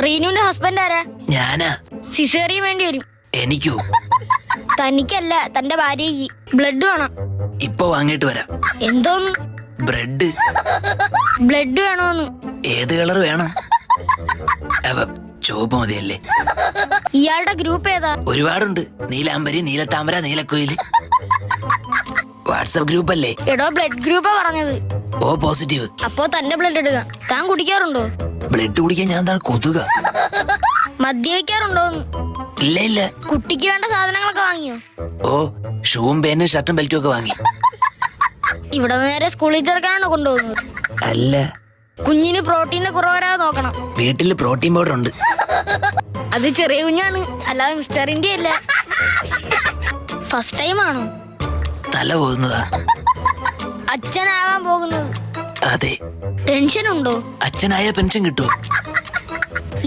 റീനുവിന്റെ husband ആരാ? ഞാനാ. Caesarean വേണ്ടി വരും. എനിക്കോ? തനിക്കല്ല, തന്റെ ഭാര്യയ്ക്ക്. ബ്ലഡ് വേണം. ഇപ്പൊ വാങ്ങിട്ട് വരാം. എന്തോന്ന്? ബ്രെഡ്. ബ്ലഡ് വേണോന്ന്? ഏത് കളർ വേണം? ചുവപ്പ് മതിയല്ലേ? ഇയാളുടെ ഗ്രൂപ്പ് ഏതാ? ഒരുപാടുണ്ട്. നീലാംബരി, നീലത്താമര, നീലക്കുയില്. വാട്സപ്പ് ഗ്രൂപ്പ് അല്ലേ? എടോ, ബ്ലഡ് ഗ്രൂപ്പാ പറഞ്ഞത്. O positive. അപ്പോ തന്റെ ബ്ലഡ് എടുക്കാം. താൻ കുടിക്കാറുണ്ടോ? ബ്ലഡ് കുടിക്കാൻ ഞാൻ എന്താണ് കൊതുക? മദ്യപിക്കാറുണ്ടോന്ന്? ഇല്ല ഇല്ല. കുട്ടിക്ക് വേണ്ട സാധനങ്ങളൊക്കെ വാങ്ങിയോ? ഓ, ഷൂവും പേനും ഷർട്ടും ബെൽറ്റും ഒക്കെ വാങ്ങി. ഇവിടെ നേരെ സ്കൂളിൽ ചേർക്കാനാണോ കൊണ്ടുപോകുന്നത്? അല്ല, കുഞ്ഞിന് പ്രോട്ടീന് കുറവരാതെ നോക്കണം. വീട്ടില് പ്രോട്ടീൻ പൗഡർ ഉണ്ട്. അത് ചെറിയ കുഞ്ഞാണ്, അല്ലാതെ മിസ്റ്റർ ഇന്ത്യ അല്ല. ഫസ്റ്റ് ടൈം ആണോ? തല പോകുന്നതാ. അച്ഛനാവാൻ പോകുന്നത്? അതെ. ടെൻഷൻ ഉണ്ടോ? അച്ഛനായ പെൻഷൻ കിട്ടുമോ?